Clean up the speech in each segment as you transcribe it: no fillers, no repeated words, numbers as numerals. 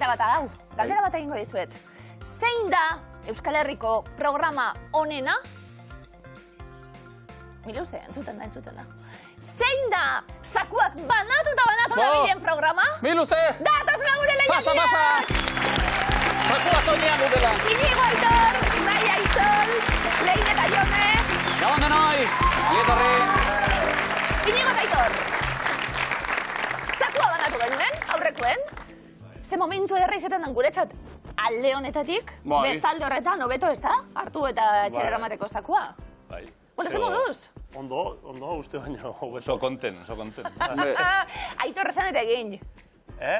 Galdera bat hau, galdera bat egingo dizuet. Zein da Euskal Herriko programa onena? Miluze, entzuten da. Zein da zakuak banatu da bilen programa? Miluze! Datoz lagure lehiak! Pasa! Zakua zaunean dutela. Inigo Aitor, Nahi Aitor, Leire eta Jone. Gabon denoi! Ietorri! Inigo eta Aitor. Zakua banatu genuen, aurrekoen. Ze momentu ederra izaten den guretzat alde honetatik, bestalde horretan, hobeto ez da? Hartu eta etxera eramateko zakua. Bai. Bueno, ze moduz? Ondo, uste baina hobeto. Oso konten. Aitor esan eta egin.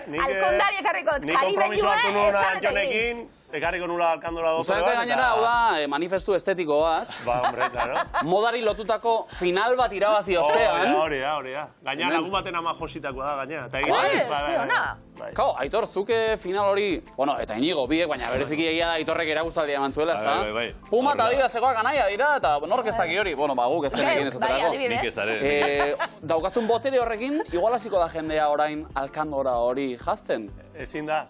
Nik Alkondari ekarrikot, kompromiso hartu nuen Antxonekin, ekarriko nula alkandora doktore bat. Uste gainera, hau da, manifestu estetiko bat. Ba, hombre, claro. Modari lotutako final bat irabazi ostean. Hori da. Gaina lagun baten ama jositakoa da, gaina. Ze ona. Kau, Aitor, zuke final hori, bueno, eta Inigo biek, baina bereziki egia da Aitorrek eragustaldia eman zuela, ez da? Bai. Puma eta Adidasekoak anaia dira, eta nork ez daki hori, bueno, guk ez denekin esaterako. Nik ez dara. Daukazun botere horrekin, igual hasiko da jendea orain alkandora hori jazten. Ezin da.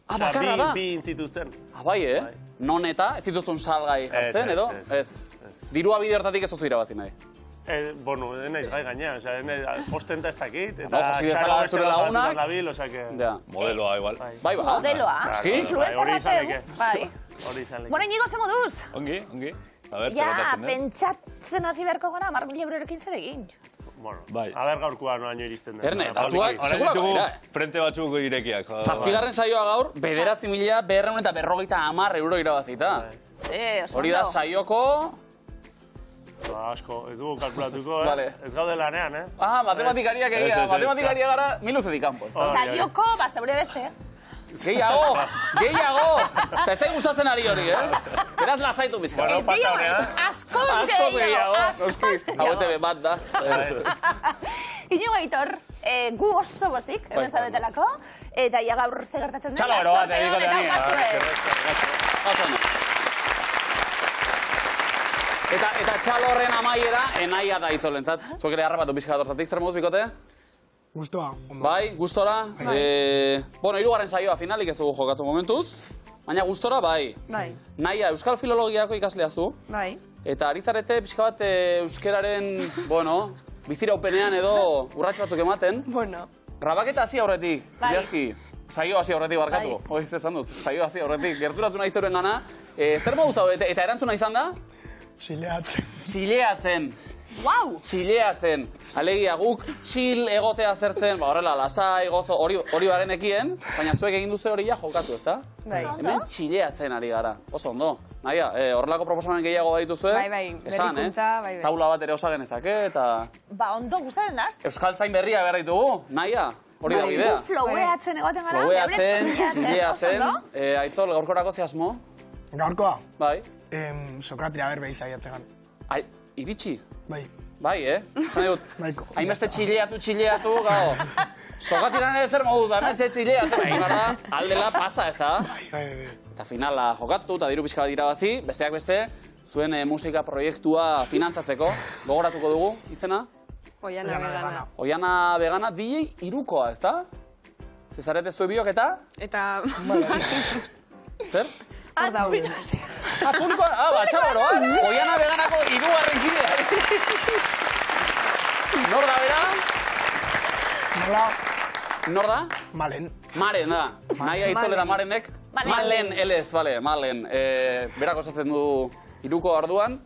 Bakarra da? Bi intzituzten. Bai, Non eta, ez dituzun salgai jartzen, edo? Ez. Dirua bide hortatik ez oso irabazi nahi. Bueno, naiz gai gaina, ostenta ez dakit, eta Josi bezala zure lagunak. Modeloa, igual. Bai, ba. Modeloa. Influencer bateu. Bai. Hori izan leke. Bueno, Inigo, ze moduz? Ongi. A ber, Ja, pentsatzen hasi beharko gara, 10.000 eurorekin zer egin. Bueno, a ber gaurkoa noaino iristen da. Erne, datuak, segulako dira, Frente batzuk irekiak. 7. saioa gaur, 9.250 euro irabazita. Hori da saioko... Asko, ez dugu kalkulatuko, ez gaude lanean, Matematikariak egia, matematikariak gara, Miluzetik kanpo. Saioko, zeure beste. Gehiago! Eta ez zain gustatzen ari hori, Beraz lasaitu bizka. Ez gehiago, askoz gehiago. Hau ETV bat da. Inigo Aitor, gu oso bozik, hemen zabetelako, eta ia gaur ze gertatzen den. Txalo ero bat, Eta txalo horren amaiera, enaia da itzolentzat. Zuek ere harrapatu bizka dortatik, zer moduz bikote? Gustoa. Bai, gustora. Bueno, 3. saioa finalik ez dugu jokatu momentuz. Baina gustora, bai. Naia, Euskal Filologiako ikaslea zu. Bai. Eta ari zarete pixka bat euskeraren, bueno, biziraupenean edo urratxo batzuk ematen. Bueno. Grabaketa hasi aurretik, Iazki. Saio hasi aurretik barkatu. Hoi, esan dut. Saio hasi aurretik. Gerturatu nahi zeuren gana. Zer moduz hau, eta erantzuna izan da? Txileatzen. Wow! Txileatzen. Alegia guk txil egotea zertzen, horrela, lasai, gozo, hori bagenekien, baina zuek egin duzu hori ja jokatu, ezta? Hemen txileatzen ari gara. Oso ondo. Naia, horrelako proposamen gehiago badituzue. Bai, berrikuntza, bai. Taula bat ere osagen ezake, eta... Ba, ondo, gustatzen daz? Euskaltzain berria behar ditugu, Naia. Hori da bidea. Floweatzen egoten gara. Floweatzen, txileatzen. Aitzol, gaurkorako zehazmo? Gaurkoa? Bai. Sokatria berbe izaiatzegan. Ai, iritsi? Bai, Zan dut, hainbeste txileatu, gau. Sokatiran ere zer modu da, metxe txileatu. Aldela pasa, ez da? Eta finala jokatu eta diru pixka bat irabazi, besteak beste, zuen musika proiektua finantzatzeko. Gogoratuko dugu, izena? Oiana Vegana. Oiana Vegana, DJ Irukoa, ez da? Zezarete zue biok eta? Eta... Zer? Hor da hori. Batxaloroa, Oiana Veganako 3. kidea. Nor da bera? Nor da? Malen. Maren da. Naia Itzol eta Marenek. Malen, elez, bale, Malen. Berak osatzen du Iruko arduan.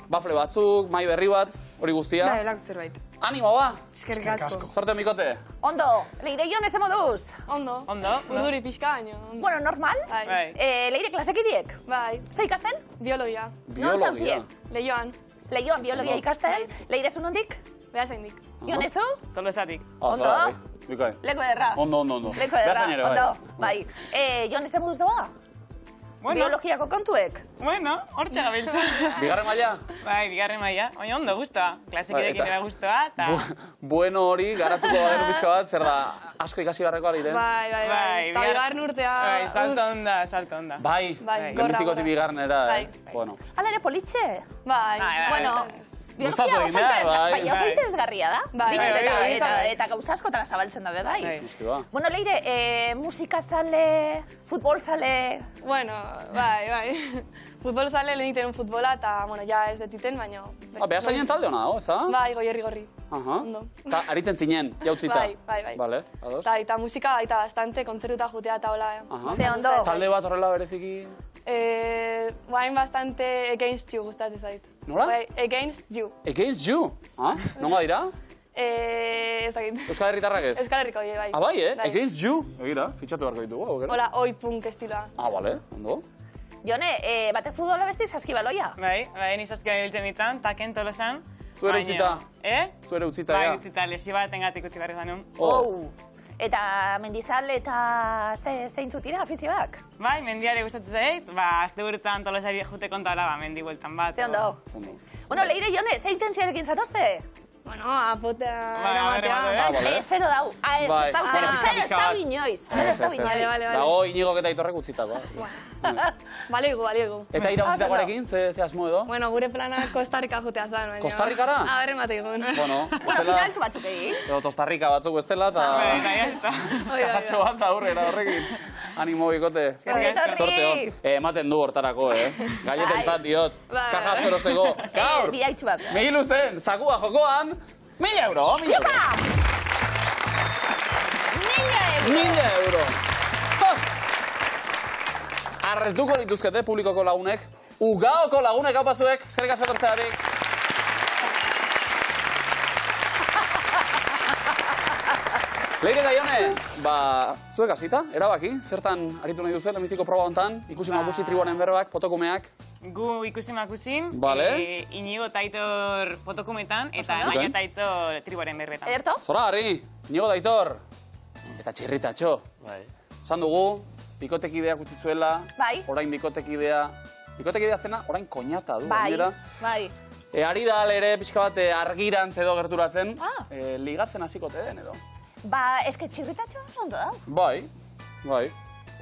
Bafle batzuk, mai berri bat, hori guztia. Da, helak zerbait. Animo, ba! Eskerrik asko. Zorte mikote. Ondo, Leire Jon eze moduz? Ondo. Urduri pixka baino. Bueno, normal. Leire klasekidiek? Bai. Ze ikasten? Biologia. Non zauzien? Lehioan. Lehioan biologia ikasten. Leire zu nondik? Beasaindik. Jon ezu? Tolosatik. Ondo? Bikoe. Leko ederra. Ondo. Leko ederra, ondo. Bai. Jon eze moduz doa? Biologiako kontuek? Bueno, hortxe gabiltza. Bigarren maila? Bai, bigarren maila. Baina ondo, guztua. Klasekidekin ere guztua, eta... Bueno hori, garatuko garen pizka bat, zer da, asko ikasi barreko ari, Bai. Eta bigarren urtea... Bai, salto onda. Bai, lehenbizikotik bigarrenera, bueno. Hala ere politxe? Bai. Bueno, Gustatu egin behar, bai. Baina oso interesgarria da. Eta gauza askotara zabaltzen da, bai. Bueno, Leire, musikazale, futbolzale... Bueno, bai. Futbolzale lehen iten futbola eta, bueno, ja ez detiten, baina... Beha zainen talde hona, ez da? Bai, gorri. Ondo. Eta aritzen zinen, jautzita? Bai. Vale, ados. Eta musika baita bastante, kontzertuta jutea eta hola. Ze ondo. Talde bat horrela bereziki? Guain bastante Against You gustatzen zait. Nola? Against You. Against You? Nonga dira? Ez dakit. Euskal Herritarrak ez? Euskal Herriko, bai. Bai, Against You? Egira, fitxatu beharko ditugu, aukera? Hola, oi-punk estiloa. Bale, ondo. Jone, bate futbola besti saskibaloia? Bai, ni saskibaloia hiltzen ditzen, taken tolosan. Zuere utzita? Zuere utzita, ja? Bai, utzita, lesio bat engatik utzi barri zanun. Eta mendizal eta zeintzut dira afizioak? Bai, mendiare gustatu zait, azte burutan tolosari jute kontala, mendi bueltan bat. Ze ondo. Bueno, Leire, Jone, ze intentziarekin zatozte? Bueno, apotea eramatea. Zero dau. Ez dau inoiz. Dago Iñigok eta Aitorrek utzitako. Balego. Eta irauzitakoarekin, ze asmo edo? Bueno, gure plana Kostarrika jutea zan. Kostarrikara? Berre mate egun. Bueno, finaltxu batzuk egin. Edo Tostarrika batzuk bestela, eta... Kajatxo bat aurrera horrekin. Animo bikote. Sorte hon. Ematen du hortarako, Galleten zat diot. Kaja asko erosteko. Gaur! Migilu zen, zakua jokoan, 1.000 euro. 1.000 euro. Arretuko lituzkete publikoko lagunek, ugaoko lagunek hau pazuek, eskerrik asko tortzearik. Leire eta Jone, zuek hasita, erabaki, zertan aritu nahi duzu, lehenbiziko proba hontan, ikusi makusi tribuanen berbak, fotokumeak. Gu ikusi makusin, Inigo eta Aitor fotokumetan, eta Baina eta Aitor tribuaren berbetan. Ederto? Zora, Harri, Inigo eta Aitor, eta Txirritatxo. Zan dugu, bikotekideak utzi zuela, orain bikotekidea zena, orain koñata du. Bai. Ari da ere pixka bat argirantz edo gerturatzen, ligatzen hasikote den edo. Eske Txirritatxo ondo da. Bai.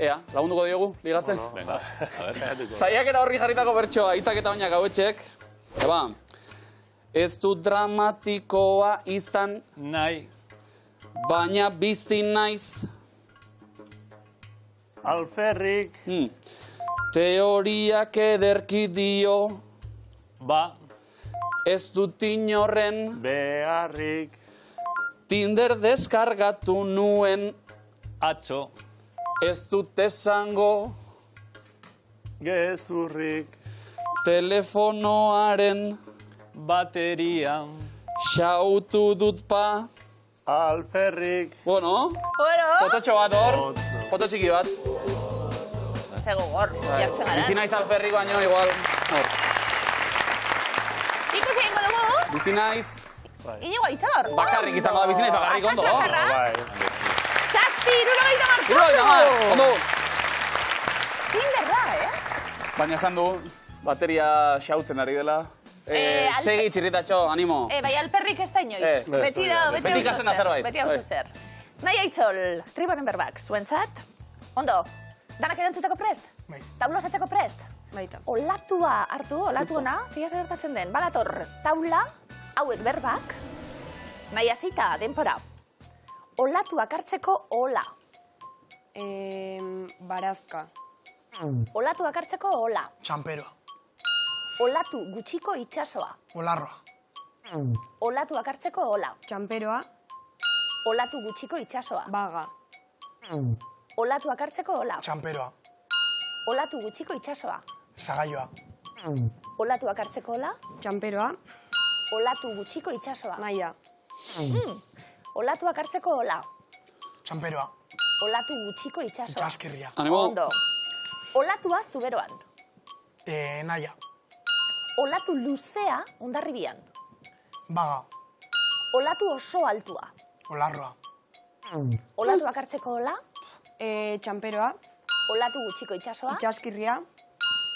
Ea, lagunduko diogu, ligatzen? Venga, a ver. Saiakera horri jarritako bertsoa, hitzak eta baina gauetxek. Ez du dramatikoa izan nahi, baina bizi naiz. Alferrik. Teoriak ederki dio. Ez dut inorren. Beharrik. Tinder deskargatu nuen. Atxo. Ez dut esango. Gezurrik. Telefonoaren. Bateria. Xautu dut pa. Alferrik. Bueno. Fototxo bat hor. Foto txiki bat. Zego gor, jartzen gara. Bizi naiz Alferrik baino, igual. Ikusi egingo dugu? Bizi naiz. Inigo Aitor. Bakarrik izango da, bizi naiz bakarrik, ondo. Zazpi, 70 marko! Ondo! Tinder da, Baina esan du, bateria xautzen ari dela. Segi, Txirritatxo, animo. Bai, Alperrik ez da inoiz. Beti ikasten da zerbait. Beti hau zer. Nahi Aitzol, tribuaren berbak, zuentzat? Ondo, danak erantzuteko prest? Bai. Taula osatzeko prest? Baita. Olatua hartu, olatu ona, zia gertatzen den. Balator, taula, hauek berbak, nahi hasita, denpora. Olatuak hartzeko ola. Barazka. Olatuak hartzeko ola. Txamperoa. Olatu gutxiko itxasoa. Olarroa. Olatuak hartzeko ola. Txamperoa. Olatu gutxiko itxasoa. Baga. Olatuak hartzeko ola. Txamperoa. Olatu gutxiko itxasoa. Zagaioa. Olatuak hartzeko ola. Txamperoa. Olatu gutxiko itxasoa. Naia. Olatuak hartzeko ola. Txamperoa. Olatu gutxiko itxasoa. Itxaskirria. Animo. Ondo. Olatua zuberoan. Naia. Olatu luzea Hondarribian. Baga. Olatu oso altua. Olarroa. Olatuak hartzeko ola. Txamperoa. Olatu gutxiko itxasoa. Itxaskirria.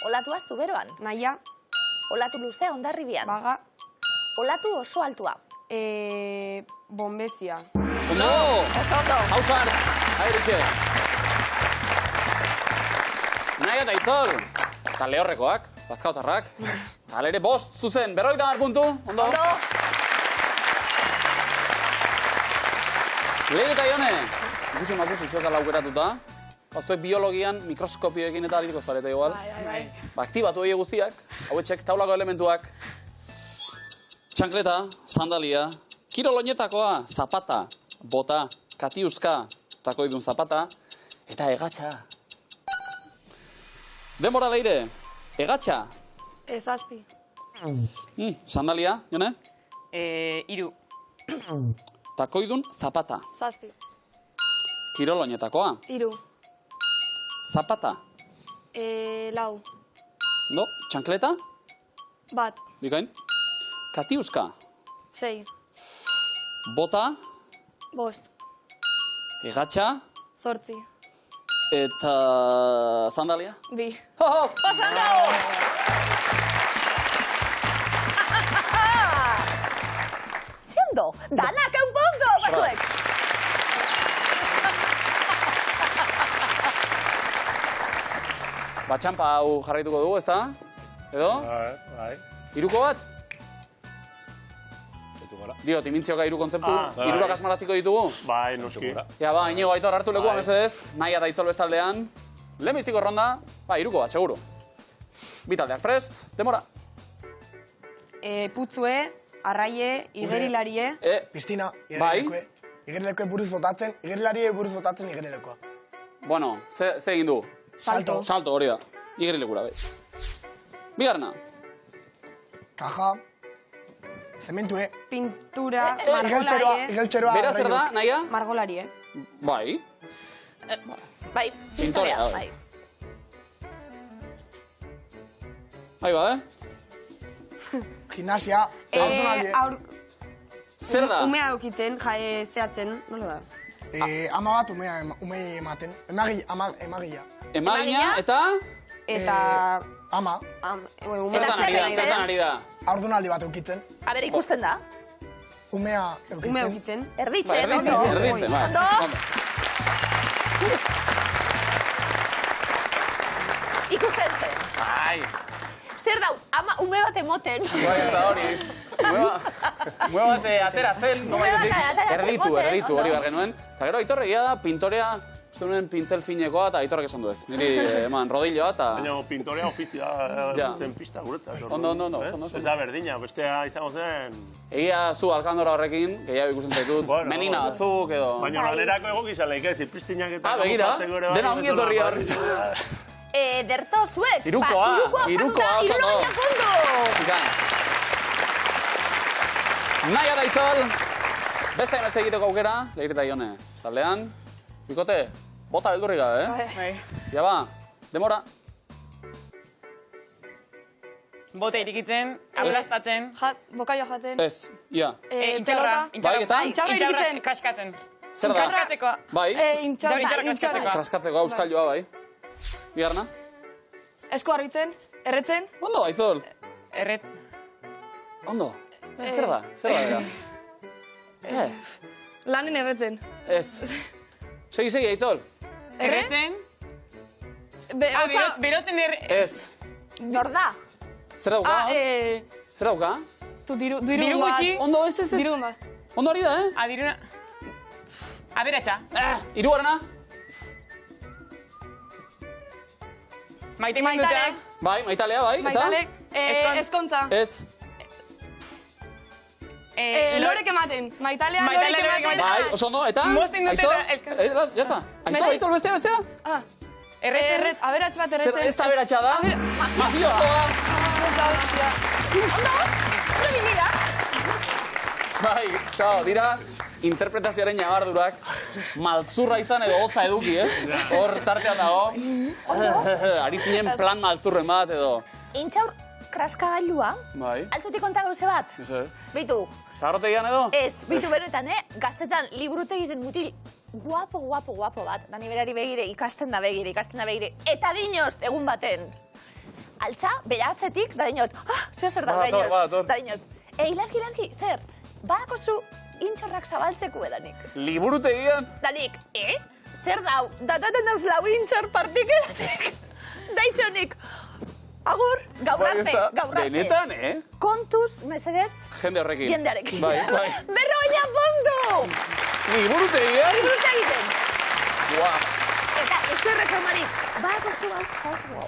Olatua zuberoan. Naia. Olatu luzea Hondarribian. Baga. Olatu oso altua. Bombezia. Ondo! Ondo! Hausar! Airitxe! Nahi eta Aitor! Eta lehorrekoak, bazkautarrak. Halere, 5 zuzen, 50 puntu, ondo? Leire eta Ione, ikusi zuek ala aukeratuta. Zuek biologian mikroskopioekin eta arituko zarete igual. Aktibatu hori guztiak, hauetxek taulako elementuak. Txankleta, sandalia, kirol oinetakoa, zapata, bota, katiuska, takoidun zapata, eta egatxa. Denbora Leire, egatxa. Zazpi. Sandalia, Ione? 3. Takoidun zapata. Zazpi. Kirol oinetakoa. 3. Zapata. 4. No, txankleta. 1. Bikain. Katiuska. 6. Bota. 5. Egatxa. 8. Eta sandalia. 2. Pasando! Ziondo, danak eun punto, bazuek! Batxampa hau jarraituko dugu, ez da? Edo? Bai. Hiruko bat? Dio, timintzioka hiru kontzeptu, hirurak asmaratziko ditugu? Bai, noski. Ja, ba, Iñigo Aitor hartu lekua, mesedez, nahi eta itzol bestaldean. Lehenbiziko ronda, ba, hiruko bat, seguru. Bitaldeak prest, demora. Putzue, arraie, igerilarie. Pistina, Bai. igerilekoe buruz botatzen, igerilarie buruz botatzen igerilekoa. Bueno, ze egin du? Salto. Salto, hori da. Igerilekura, bai. Bigarna. Kaja. Zementue. Pintura, margolarie. Igeltxeroa. Bera zer da, naia? Margolarie. Bai. Bai, Pintorea, bai. Bai, ba, Gimnasia. Zer da? Umea eukitzen, zehatzen, nola da? Ama bat ume ematen. Emagila. Emagina eta? Eta... Ama. Zertan ari da? Aurdunaldi bat eukitzen. A ber, ikusten da. Umea eukitzen. Umea eukitzen. Erditzen, Erditzen, bai. Ondo. Ikusten zen. Bai. Zer dau, ama ume bat emoten. Bai, eta hori. Mueva bat ateratzen. Erditu, hori behar genuen. Eta gero, Aitor egia da, pintorea, uste nuen pintzel finekoa eta Aitorrek esan duez. Niri, eman, rodilloa eta... Baina pintorea ofizia zen pista guretzat. Ondo. Ez da berdina, bestea izango zen... Egia zu alkandora horrekin, gehiago ikusten zaitut, menina batzuk edo... Baina lanerako egok izan lehik ez, ipiztinak eta... Begira, dena ongi etorri horri. Derto zuek. Irukoa, oso no. Naia da itzol, beste egiteko aukera, Leire eta Ione, zaldean. Bikote, bota beldurri gabe, Bai. Ja ba, demora. Bote irikitzen, aplastatzen. Bokaio jaten. Ez, ia. Intxarra. Bai, eta? Intxarra irikitzen. Kaskatzen. Zer da? Kaskatzekoa. Bai, Intxarra. kraskatzeko auskailoa, bai. Bigarna? Esku argitzen, erretzen. Ondo, aitzol. Erret. Ondo. Zer da? Lanen erretzen. Ez. Segi, aitzol. Erretzen. Berotzen Ez. Nor da? Zer dauka? Zer dauka? Diru Diru gutxi. Ondo, ez. Dirun bat. Ondo hori da, Adiruna. Aberatxa. Hirugarrena? Maite minduta. Maitalek. Bai, maitalea, bai. Maitalek. Ezkontza. Ez. Lorek ematen. Maitalea lorek ematen. Bai, oso ondo, eta? Mozten dute Aitzol, ya está. Aitzol, bestea? Erret, aberatz bat erretzen. Ez da beratxa da? Mafiosoa. Ondo bimida. Bai, claro, dira interpretazioaren ñabardurak maltzurra izan edo hotza eduki, Hor tartean dago. Aritzinen plan maltzurren bat edo. Intxaur kraskagailua. Bai. Altzutik konta gauze bat. Ez. Beitu. Zaharrotegian edo? Ez, bitu benetan, gaztetan liburutegi zen mutil guapo bat. Dani berari begire, ikasten da begire. Eta dinozt, egun baten. Altza, beratzetik, da dinot. Zer da, da dinot. Ilaski, zer? Badako zu intxorrak zabaltzeko edanik. Liburutegian? Danik, Zer dau? Dataten dauz lau intxor partikelatik. Daitzonik. Agur, gaur arte, gaur arte. Benetan, Kontuz, mesedez, jende horrekin. jendearekin. Bai. 50 puntu! Liburutegi, Liburutegi. Buah. Eta, ez du erreformarik.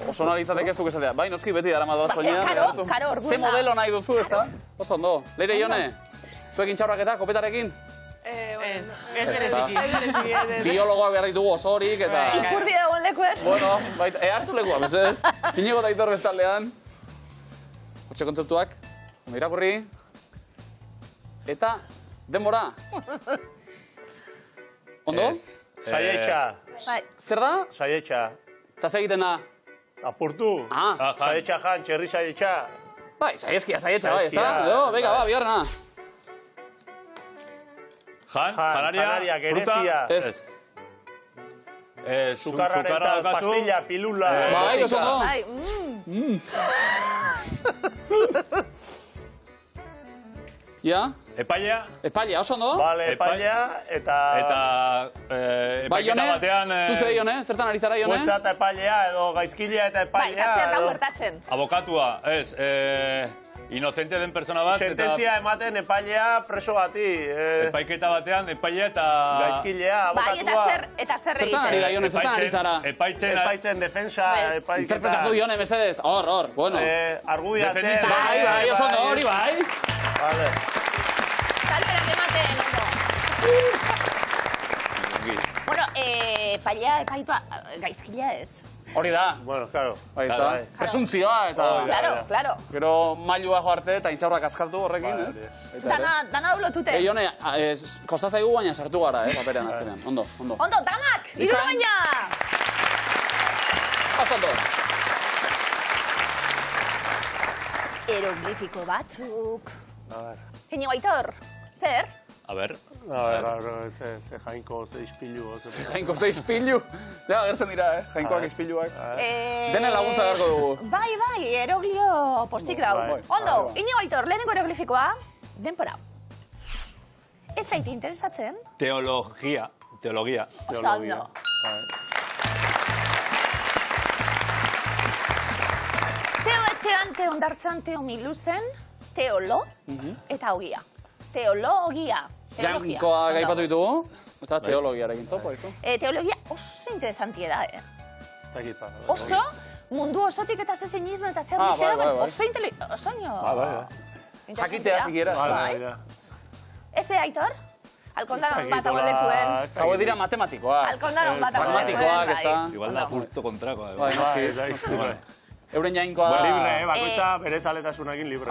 Oso nahi izateke zuk esatea. Bai, noski beti dara madoa soñea. Karo, orguna. Ze modelo nahi duzu, ez da? Oso ondo. Leire Ione, zuekin txaurrak eta kopetarekin? Ez bereziki. Biologoak behar ditugu osorik eta... Ipurdi dagoen lekuen. Bueno, hartu lekua, bezez. Inigo eta Aitor bestaldean. Hortxe kontzeptuak, ondo irakurri. Eta, denbora. Ondo? Saietxa. Zer da? Saietxa. Eta ze egiten da? Apurtu. Saietxa jan, txerri saietxa. Bai, saieskia, bai, ez da? Venga, ba, bigarrena. Janaria, gerezia. Ez. Sukarraren pastilla, pilula. Bai, oso no. Ja? Epailea, oso no? Vale, epailea eta... Bai, Ione, zuze Ione, zertan ari zara Ione? Jueza eta epailea edo gaizkilea eta epailea. Bai, zer da huertatzen. Abokatua, ez, inocente den persona bat. Sententzia ematen epailea preso bati. Epaiketa batean, epailea eta... Gaizkilea, abokatua. Bai, eta zer egiten. Zertan ari da Ione, zertan ari zara? Epaitzen defensa, epaiketa... Interpretatu Ione, mesedez, hor, bueno. Argudiate... Bai, oso no, hori bai. Vale. Salperak ematen, ondo. Bueno, epailea, epaitua, gaizkilea ez. Hori da. Bueno, claro. Bai, eta presuntzioa eta... Claro. Gero mailua joarte eta intxaurrak askartu horrekin, ez? Dana dublotute. Ione, kostatzaigu baina sartu gara, paperean azenean. Ondo. Ondo, danak! Iru baina! Pasondo. Eroglifiko batzuk. A ver. Heño Aitor, zer? A ver, ze jainko, ze ispilu. Ze jainko, ze ispilu. Ja, gertzen dira, jainkoak ispiluak. Denen laguntza beharko dugu. Bai, eroglio postik dago. Ondo, Iñigo Aitor, lehenengo eroglifikoa, denpora. Ez zaite interesatzen? teologia. Oso ondo. Teo etxean, teo ondartzan, teo miluzen, teolo eta ogia. Teologia. Jainkoa gaipatu ditugu, eta teologiarekin topo, eso? Teologia oso interesantia da, Ez dakit, Oso, mundu osotik eta zezinismo eta zer ligera, oso Jakitea, sikiera. Ez Aitor? Alkondaron bat abolekuen. Hau dira matematikoak. Alkondaron bat abolekuen. Matematikoak, ez da. Igual da justo kontrakoa. Bai, noski. Euren jainkoa da... Libre, bakoitza bere zaletasunakin libre.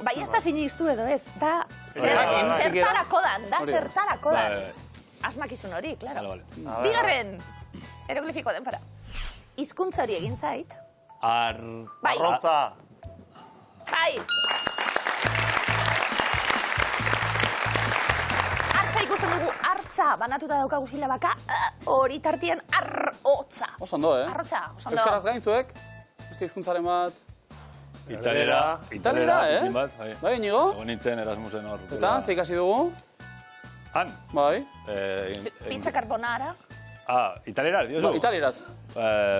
Bai ez da sinistu edo ez, da zertarako dan, asmakizun hori, klaro. Bigarren, eroglifiko denpora. Hizkuntza hori egin zait. Arrotza. Bai. Artza ikusten dugu, artza, banatuta daukagu silabaka, hori tartien arrotza. Oso ondo, Arrotza, oso ondo. Euskaraz gain zuek? Beste hizkuntzaren bat? Italera. Bai, Inigo? Egon nintzen Erasmusen hor. Eta, ze ikasi dugu? Han. Bai. Pizza carbonara. Italera, diozu? Italieraz.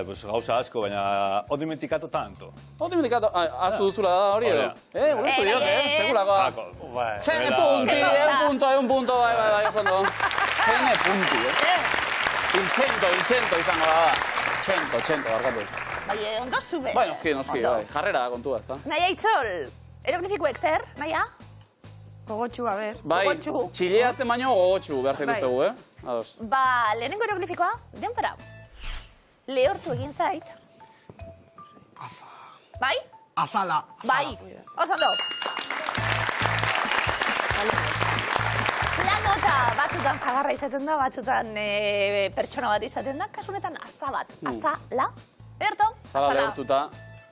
Pues gauza asko, baina ho dimenticato tanto. Ho dimenticato, aztu duzula da hori edo? Ulertu diot, segulako. Txene punti, egun punto, bai, oso ondo. Txene punti, Il izango da. Txento, barkatu. Bai, ondo zube. Bai, noski, jarrera kontua, ez da. Naia Itzol, eroglifikoek zer, naia? Gogotxu, a ber. Bai, txileatzen baino gogotxu behar zaituztegu, Ados. Ba, lehenengo eroglifikoa, denpora. Lehortu egin zait. Bai? Azala. Bai, oso ondo. La nota batzutan zagarra izaten da, batzutan pertsona bat izaten da, kasunetan aza bat. Azala. Ederto? Azala lehortuta.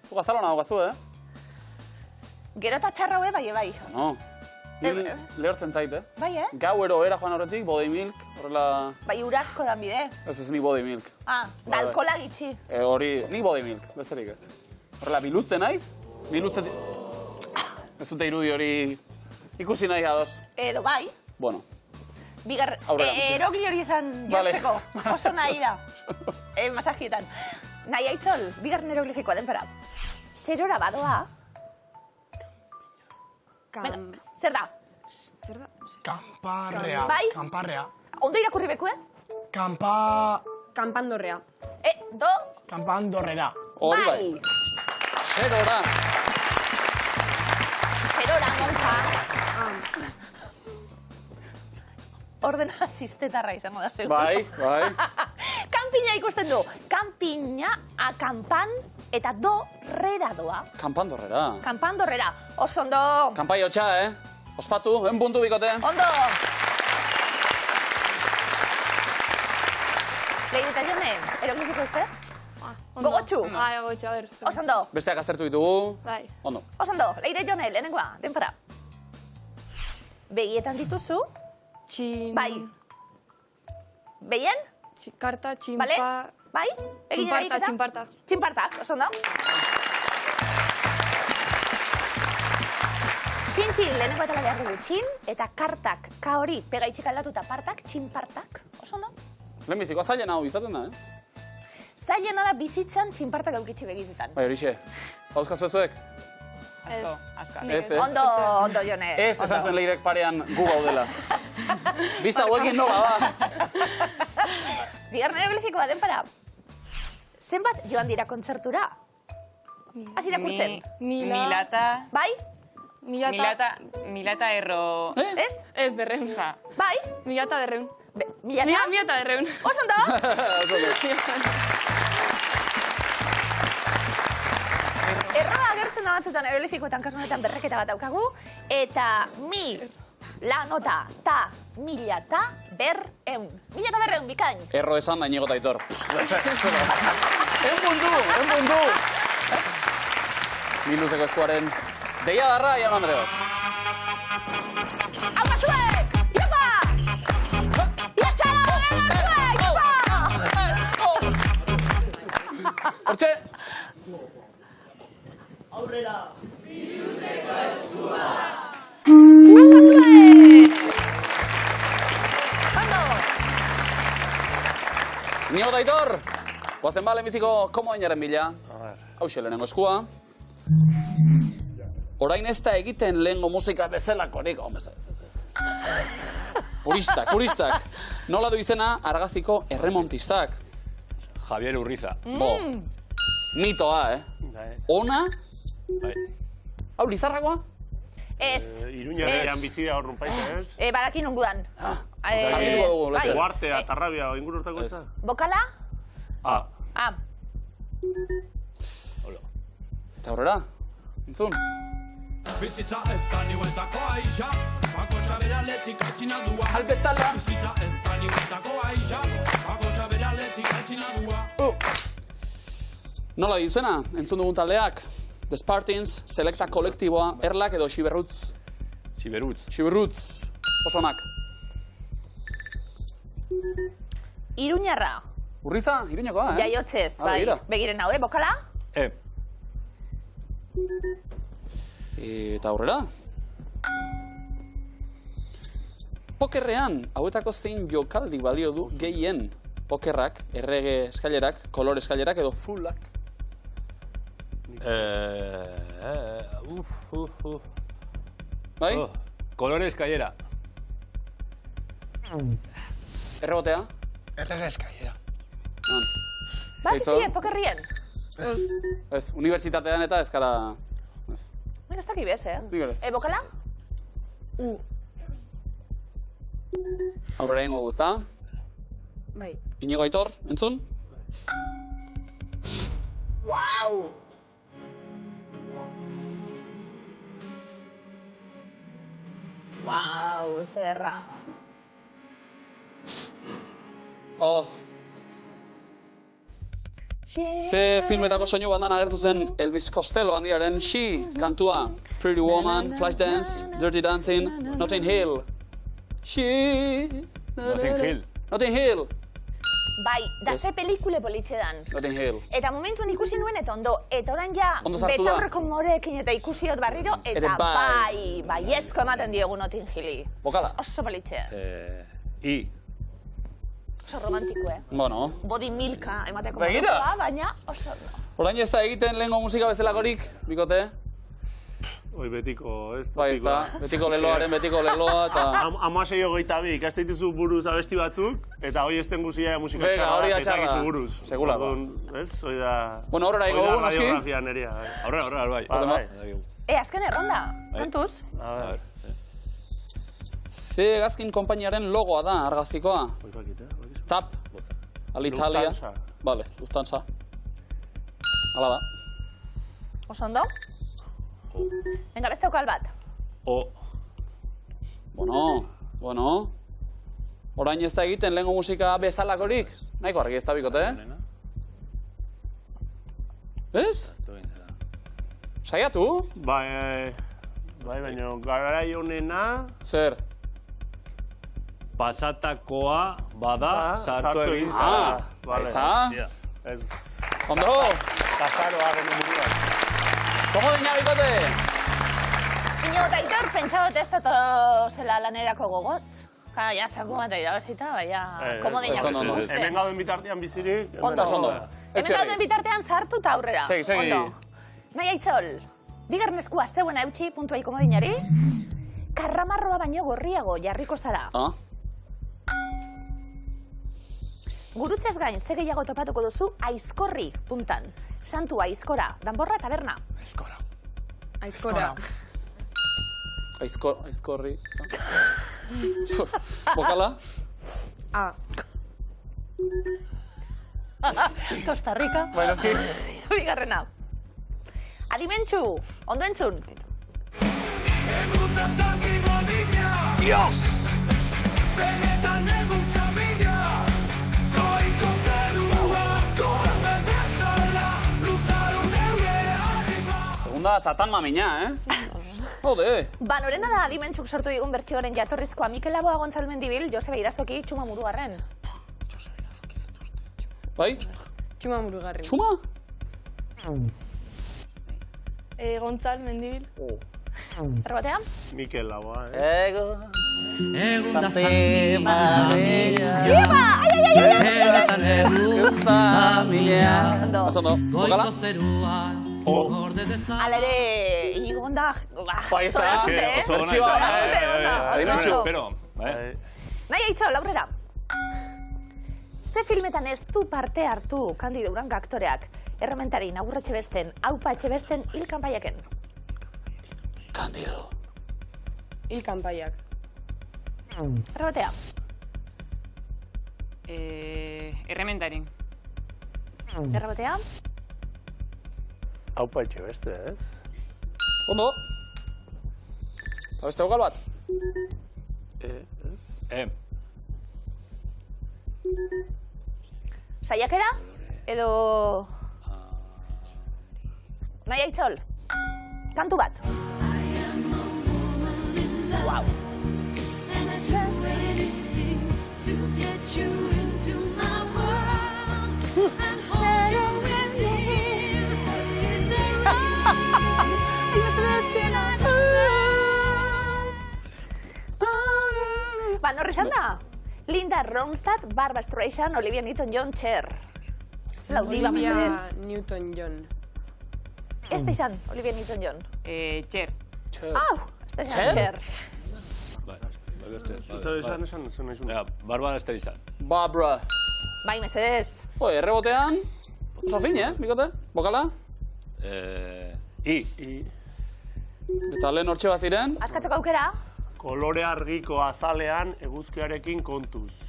Zuk azala nago gazu, Gero eta txarra hue, bai. No. Lehortzen zait, Bai, Gauero era joan horretik, body milk, horrela... Bai, urasko dan bide. Ez ni body milk. Da alkola gitxi. Hori, ni body milk, besterik ez. Horrela, biluzte naiz? Biluzte... Ez dute irudi hori ikusi nahi adoz. Edo bai. Bueno. Bigar, erogli hori izan jartzeko. Oso nahi da. Masajietan. Nahi Aitzol, bigarren eroglifikoa denpera. zerora badoa. Zer da? Kamparrea. Bai? Kamparrea. Ondo irakurri beku, Kanpandorrea. Do? Kampandorrera. Hori bai. Zerora. Zerora, monja. Ordena sistetarra izango da zeu. Bai. Kanpina ikusten du. Kanpina, akampan, eta do, rera doa. Kanpandorrera. Kanpandorrera. Oso ondo. Kanpai hotxa, Ospatu, puntu bikote. Ondo. Leire eta Jone, eroglifiko zer? Gogotxu. Bai, gogotxu, a ber. Oso ondo. Besteak aztertu ditugu. Bai. Ondo. Oso ondo. Leire Jone, lehenengoa, denpora. Begietan dituzu. Bai. Begien? Karta, Bale? tximpa... Bai? Tximparta. Tximpartak, oso ondo. Txin, lehenengo eta behar dugu. Txin eta kartak. Ka hori, pega itxik aldatuta partak, txinpartak. Oso ondo. Lehenbiziko zailen hau izaten da, Zailena da bizitzan txinpartak aukitxe begitutan. Bai, horixe. Hauzkazu ezuek? Asko. Ez, Ondo, Jone. Ez, esan zuen Leirek parean gu gaudela. Bizta huekin nola, ba. Bigarren eroglifikoa, denpara. Zenbat joan dira kontzertura? Hasi irakurtzen. Milata... Bai? Milata erro... Ez? Ez, berreun. Bai? Milata berreun. Milata berreun. Oso ondo? Erroa agertzen da batzutan eroglifikoetan kasu honetan berreketa bat daukagu. Eta la nota ta milata berreun. Milata berreun, bikain. Erro esan da Inigo eta Aitor. Enbundu! Miluzeko eskuaren deia darra, Ian Andreo. Aupa zuek! Iopa! Iatxala! Zuek! Iopa! Hortxe! Aurrera! Miluzeko eskua! Aupa zuek! Ondo! Inigo eta Aitor! Guazen ba, lehenbiziko komoainaren bila. Hauxe lehenengo eskua. Orain ez da egiten lehengo musika bezalakorik. Puristak. Nola du izena Argaziko erremontistak. Javier Urriza. Mitoa, Ona? Hau, Lizarragoa? Ez. Iruñerrean bizia hor runpaita, ez? Badakin ungudan. Guartea, Tarrabia, ingur urtako ez da? Bokala? Eta horrela, entzun. Bizitza ez da niuetako aixa, bakotxa bere aletik aitzina dua. Albezala. Bizitza ez da niuetako aixa, bakotxa bere aletik aitzina dua. Nola dizena, entzun dugun taldeak. The Spartans, Selecta kolektiboa, Erlak edo Xiberrutz. Xiberrutz. Osonak. Iruñarra. Urriza, Iruñakoa, Jaiotzez, bai. Begiren hau, bokala? Eta aurrera. Pokerrean, hauetako zein jokaldi balio du gehien. Pokerrak, errege eskailerak, kolor eskailerak edo fullak. Bai? Kolore eskailera. Errebotea? Errege eskailera. Bai, zire, pokerrien? Ez, unibertsitatean eta ezkara... Nik ez dakibez, Nigeres. Bokala? Aurrera ingo guzta. Bai. Inigo Aitor, entzun? Wow! Wow, zerra. Ze filmetako soinu bandan agertu zen Elvis Costello handiaren She kantua. Pretty Woman, Flashdance, Dirty Dancing, Notting Hill. She... Notting Hill. Bai, da ze pelikule politxedan. Notting Hill. Eta momentuan ikusi nuen eta ondo. Eta orain ja betaurreko morekin eta ikusiot barriro. Eta bai, ezko ematen diogu Notting Hilli. Bokala. Oso politxea. Oso romantiko, Bueno. Body milka emateko Begira. modukoa, baina oso... Orain ez da egiten lehengo musika bezalakorik, bikote? Hoi betiko, ez Bai, ez da, betiko leloaren, betiko leloa, eta... 16-22 ikaste dituzu buruz abesti batzuk, eta hoi esten guzia musika Venga, hori da txarra. ezagizu buruz. Segula. Ez, hoi da... Bueno, aurrera ingo dugu, noski? Radiografia nerea. Aurrera, bai. Azken erronda, kontuz. A ver. Ze Hegazkin konpainiaren logoa da, argazikoa. TAP, Alitalia. Lufthansa. Vale, Lufthansa. Hala da. Oso ondo? Venga, beste aukal bat. Bueno. Orain ez da egiten lehengo musika bezalakorik. Nahiko argi ez da bikote, Ez? Saiatu? Bai, baina garai honena... Zer? Pasatakoa bada sartu egin zara. Eza? Ez... Ondo? Kazaroa genu buruan. Komo dina bikote? Inigo eta Aitor, pentsagot ez dato zela lanerako gogoz. Ja, saku bat irabazita, baina, komodinak uste. Hemen gauden bitartean bizirik. Ondo. Hemen gauden bitartean sartu eta aurrera. Segi. Ondo. Nahi Aitzol, bigarren eskua zeuena eutxi puntuai komodinari, karramarroa baino gorriago jarriko zara. Gurutzez gain, ze gehiago topatuko duzu aizkorri puntan. Santu aizkora, danborra taberna. Aizkora. Aizkorri. Bokala? Tostarrika. Baina eski. Bigarrena. Adimentxu, ondo entzun. Dios! Benetan egun zamina, goiko zerua, korren bezala, luzarun eure anima. Segunda Satan mamina, Jode. Norena da Adimentxuk sortu digun bertsioaren jatorrizkoa Mikel Laboa Gontzalmendibil, Joseba Irazoki, Txuma Murugarren. Bai? Txuma Murugarren. Txuma? Gontzal, Mendibil. Errobatean? Mikel Laboa, Egun da zamina, Iba! Beratan egun zamina, Ondo, bokala? goiko zeruan, gorde dezan. Alere, inigo onda, Bai, zora dute, Bertsioa, Adimentxu. Pero, Nahi Aitzol, aurrera. Ze filmetan ez du parte hartu Kandido Uranga aktoreak, errementari Nagurra Etxebesten, Aupa Etxebesten hil kanpaiaken? Kandido. Hil kanpaiak. Errobatea. Errementari. Errobatea. Aupa Etxebeste, ez? Ondo. Eta beste bokal bat? Saiakera? Edo... Nahi Aitzol? Kantu bat. Wow. Norri izan da? Linda Ronstadt, Barbra Streisand, Olivia Newton-John, Cher. Zela diba, mesedez. Olivia Newton-John. Ez da izan, Olivia Newton-John. Cher. Au, ez da izan, Cher. Barbara Streisand. Barbara. Bai, mesedez. Errebotean, oso fin, bikote? Bokala? Eta lehen hortxe bat ziren? Askatzeko aukera? Kolore argiko azalean eguzkiarekin kontuz.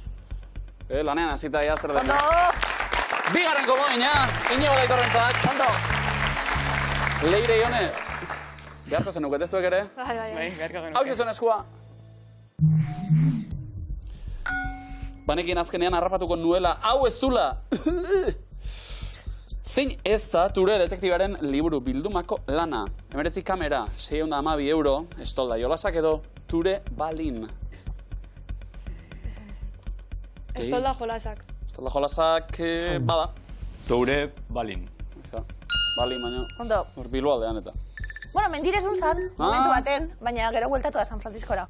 Lanean hasita ia zer den. Ondo! Bigarren komodina, Inigo eta Aitorrentzat. Ondo! Leire Ione. Beharko zenukete zuek ere? Bai. Hau zuen eskua. Banekin azkenean harrapatuko nuela, hau ez zula. Zein ez da Ture detektibaren liburu bildumako lana. 19 kamera, 612 euro, estolda jolasak edo Ture Balin. Estolda jolasak. Estolda jolasak bada. Ture Balin. Balin, baina Ondo. hor Bilboaldean eta. Bueno, mendirezun zan, momentu baten, baina gero bueltatu da San Franciscora.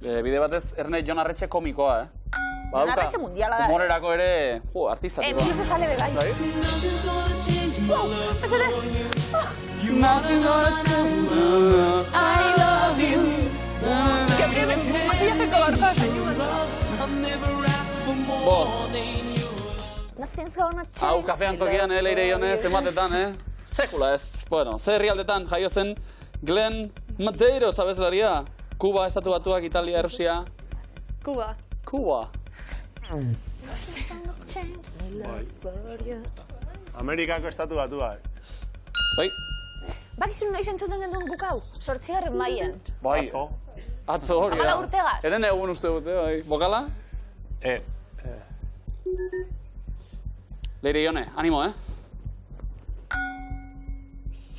Bide batez, Ernest Jon Arretxe komikoa, Arratxe mundiala da. Humorerako ere, artista. Musu zale begai. I love you. Maquillajeko barkak. Hau, kafean tokian, Leire Ionez, ematetan, sekula ez. Bueno, ze herrialdetan jaio zen Glenn Medeiros abeslaria. Kuba, Estatu Batuak, Italia, Errusia. Kuba. Kuba. Amerikako Estatu Batuak. Bai. Bakizun noiz entzuten genduen gukau? 8. maian. Bai. Atzo hori. Amala urtegaz. Eren egun uste dute, bai. Bokala? Leire Ione, animo,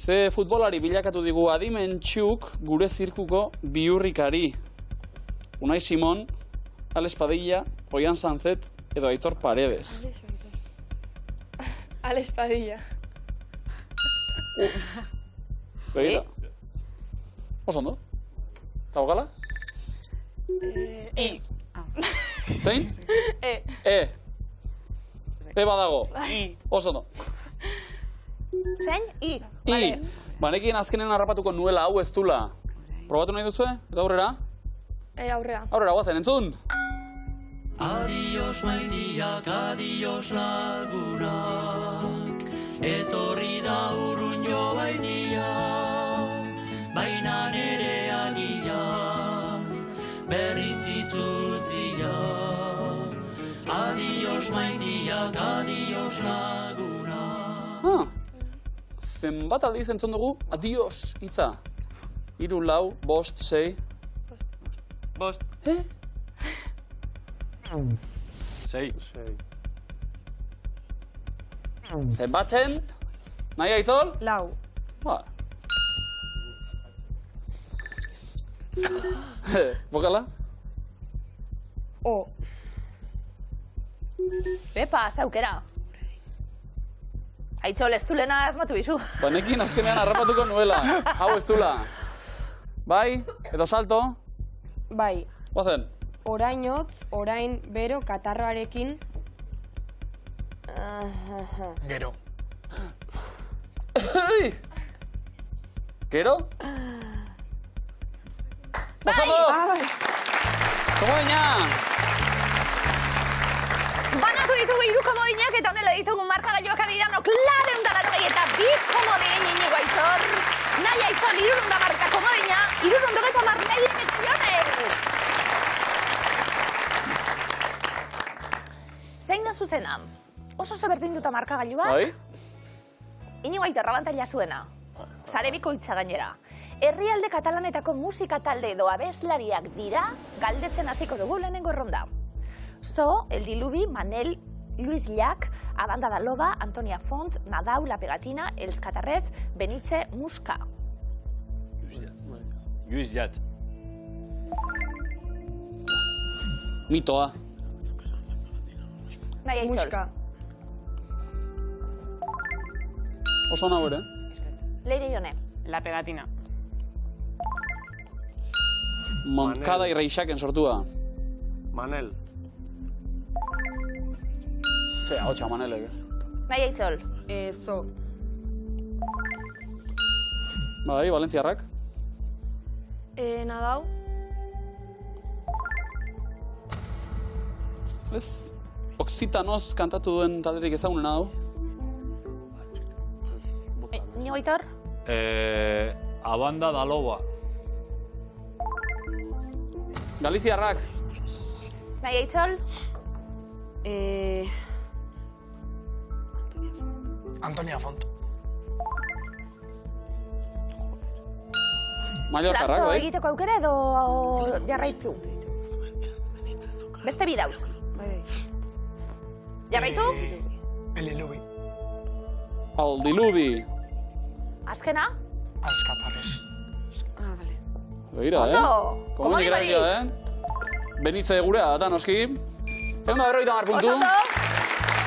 Ze futbolari bilakatu digu adimentxuk gure zirkuko bihurrikari. Unai Simon, Alex Padilla, Oian Sanzet edo Aitor Paredes. Alex Padilla. Begira. Oso ondo. Eta bokala? Zein? E badago. Oso ondo. Zein? I. Banekin azkenen harrapatuko nuela hau ez dula. Probatu nahi duzue? Eta aurrera? Aurrea. Aurrera, guazen, entzun! Adios maitiak, adios lagunak, etorri da urrun jo baitia, baina nere agia, berriz itzultzia. Adios maitiak, adios lagunak. Zenbat aldiz entzun dugu, adios hitza. 3, 4, 5, 6. 5. 6. Zenbatzen? Nahi Aitzol? 4. Ba. Bokala? O. Pepa, zaukera. Aitzol, ez dulena asmatu bizu. Banekin azkenean harrapatuko nuela. Hau ez dula. Bai? Edo salto? Bai. Guazen? Orainotz, orain, bero, katarroarekin. Gero. Gero? Osoko! Komodina! Banatu ditugu 3 komodinak eta honela ditugu markagailuak adidanok 482 eta 2 komodin Inigo Aitzor. Nahi Aitzol 310 eta komodina 330 Leire Ionez. Zein da zuzena? Oso berdinduta markagailua. Bai? Inigo Aitzor abantaila zuena. Sare bikoitza gainera. Herrialde katalanetako musika talde edo abeslariak dira, galdetzen hasiko dugu lehenengo erronda. So, El Diluvi, Manel, Luis Llach, Abanda da Loba, Antonia Font, Nadau, La Pegatina, Els Catarrés, Benitze, Muska. Luis Llach. Mitoa. Nahi Aitzol. Muska. Oso nago ere. Leire Ione. La Pegatina. Moncada Irreixaken sortua. Manel. Zea, hotxa Manelek. Nahi Aitzol. Zo. Bai, Valentziarrak. Nadau. Ez, Occitanoz kantatu duen talderik ezagunena du. Inigo Aitor. Abanda da Loba. Galiziarrak. Nahi Aitzol. Antonia Font. Mallorcarrak, Planto bai? egiteko aukera edo jarraitzu? Beste bi dauz. Bai. Jarraitu? El Diluvi. El Diluvi. Azkena? Els Catarrés. Vale. Begira, Ondo! Komeni Komeni Benitze gurea da, noski. 150 puntu. Oso ondo!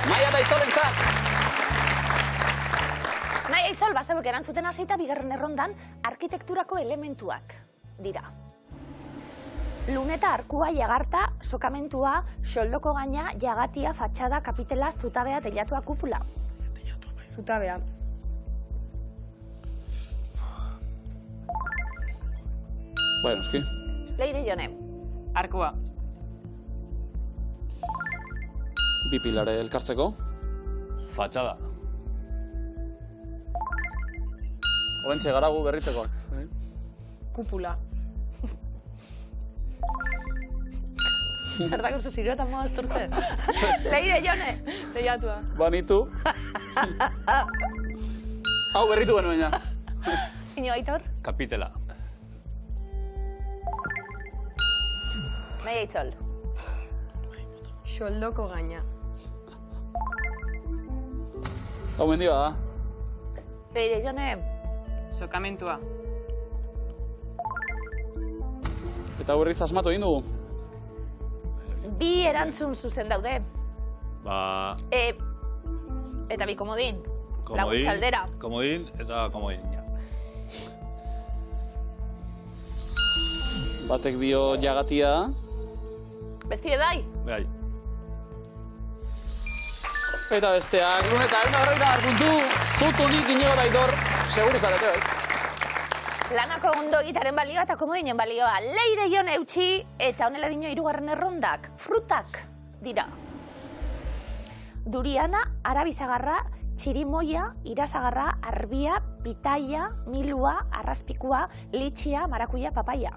Nahi eta Aitzolentzat. Nahi Aitzol, bazeuek erantzuten hasita bigarren errondan arkitekturako elementuak dira. Luneta, arkua, jagarta, sokamentua, soldoko gaina, jagatia, fatxada, kapitela, zutabea, teilatua, kupula. Zutabea. Bai, noski. Leire Jone. Arkua. Bi pilare elkartzeko. Fatxada. Horentxe garagu berritzekoak. Kupula. Zer da kursu ziru eta moa esturte? Leire Jone. Teilatua. Banitu. Hau berritu genuen ja. Ino Aitor. Kapitela. Nahi Aitzol. Soldoko gaina. Hau mendioa da. Leire Jone. Sokamentua. Eta berriz asmatu egin dugu. Bi erantzun zuzen daude. Ba... Eta bi komodin. Laguntza aldera. Komodin eta komodin, ja. Batek dio jagatia. Besti bai? Bai. Eta besteak, Luneta, 140 puntu, Zutunik Inigo eta Aitor, seguru zarete, bai. Lanako ondo egitaren balioa eta komodinen balioa. Leire Jone eutxi eta honela dino 3. errondak. Frutak dira. Duriana, arabizagarra, txirimoia, irasagarra, arbia, pitaia, milua, arraspikua, litxia, marakuia, papaia.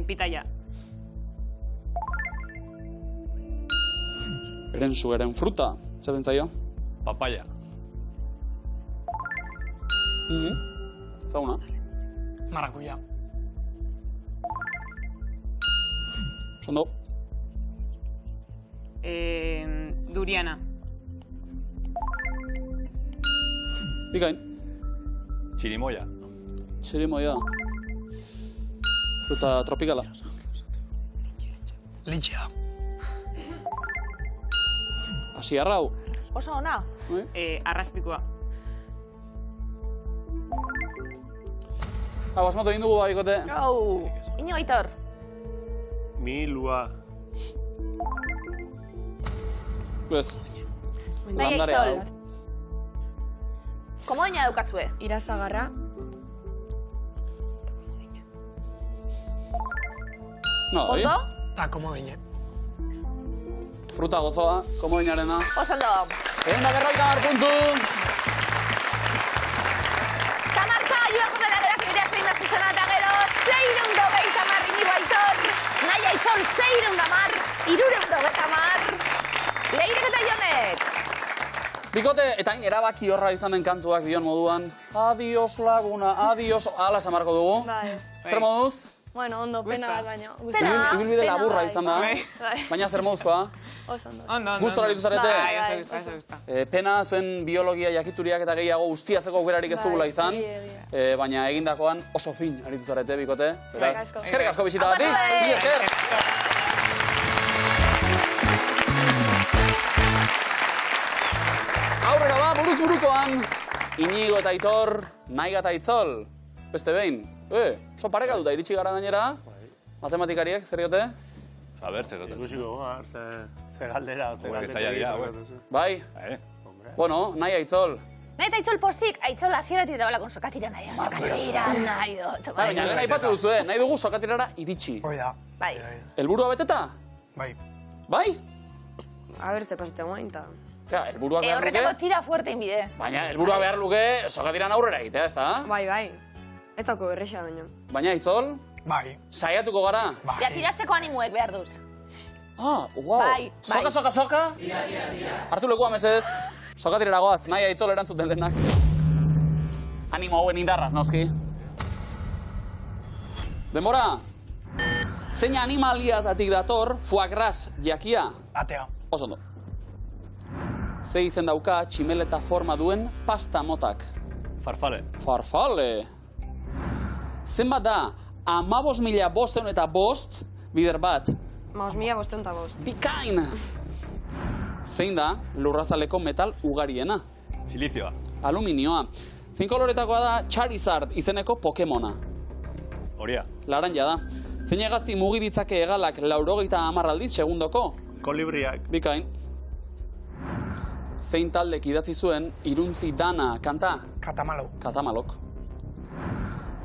Pitaia. Eren zugeren fruta, zer bentzaio? Papaya. Zaguna. Marakuia. Sondo. Duriana. Bikain. Txirimoia. Txirimoia. Fruta tropikala. Litxea. Asiarrau. Oso ona. Arraspikua. Hau, asmatu egin dugu babikote. Ino Aitor. Milua. Pues, Nahi landarea Aitzol. hau. Komodina daukazue. Irasagarra. No, oi? Ondo? Ta komodine. Fruta gozoa, komodinarena. Oso ondo. 140 puntu. Tamarka, joako dela berak nire zein da zuzena eta gero 620 Inigo Aitor. Nahi Aitzol 610, 320. Leirek eta Jonek. Bikote, eta hain erabaki horra izanen kantuak dion moduan. Adios laguna, adios, ala esamarko dugu. Bai. Zer moduz? Bueno, ondo, pena bat baino. Pena. Ibilbide laburra izan da. Bai. Baina zer moduzkoa? Oso ondo. Ondo. Gustora ditu zarete? Bai, oso gusta. Pena zuen biologia jakituriak eta gehiago ustiatzeko aukerarik ez dugula izan. Baina egindakoan oso fin aritu zarete, bikote. Beraz, eskerrik asko bisita batik. Mila esker. Aurrera ba, buruz burukoan. Inigo eta Aitor, Naiga eta Aitzol. Beste behin. Oso parekatuta iritsi gara gainera. Matematikariek, zer diote? A ber, zer gote. Ikusiko, ze galdera, ze Hombre, galdera. zaila dira, Bai? Bueno, nahi Aitzol. Nahi eta Aitzol pozik, Aitzol hasieratik dagoela kon sokatira nahi. Sokatira nahi dut. Baina, lehen aipatu duzu, nahi dugu sokatirara iritsi. Hoi da. Bai. Helburua beteta? Bai. Bai? A ber, ze pasatzen guain, ta... Ja, helburua behar Horretako luke. tira fuerte inbide. Baina, helburua behar luke sokatiran aurrera egitea, ez da? Bai, bai. Ez dauko berrexa, baino. Baina, Aitzol, Bai. saiatuko gara. Bai. Ja, tiratzeko animuek behar duz. Ah, wow. Bai, Soka, bai. soka, soka. Hartu lekua, mesedez. Sokatirera goaz, nahi Aitzol erantzuten lehenak. Animo hauen indarraz, noski. Denbora. Zein animaliatatik dator foie gras jakia? Atea. Oso ondo. Ze izen dauka tximeleta forma duen pasta motak? Farfale. Farfale. Zenbat da 15.505 bider bat? 5.505. Bikain! Zein da lurrazaleko metal ugariena? Silizioa. Aluminioa. Zein koloretakoa da Charizard izeneko Pokemona? Horia. Laranja da. Zein hegazti mugi ditzake hegalak 90 aldiz segundoko? Kolibriak. Bikain. Zein taldek idatzi zuen Iruntzi Dana kanta? Katamalok.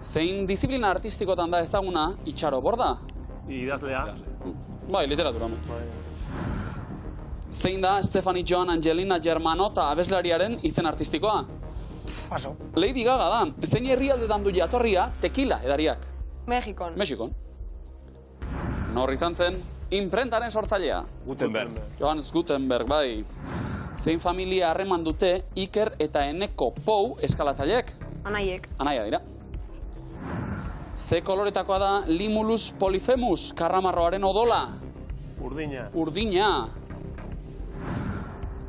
Zein disiplina artistikotan da ezaguna Itxaro Borda? Idazlea. Bai, literatura. Zein da Stephanie Joan Angelina Germanota abeslariaren izen artistikoa? Paso. Lady Gaga da. Zein herrialdetan du jatorria tequila edariak? Mexikon. Nor izan zen imprentaren sortzailea? Gutenberg. Johannes Gutenberg, bai. Zein familia harreman dute Iker eta Eneko Pou eskalatzaileek? Anaiek. Anaia dira. Ze koloretakoa da Limulus polyphemus, karramarroaren odola? Urdina.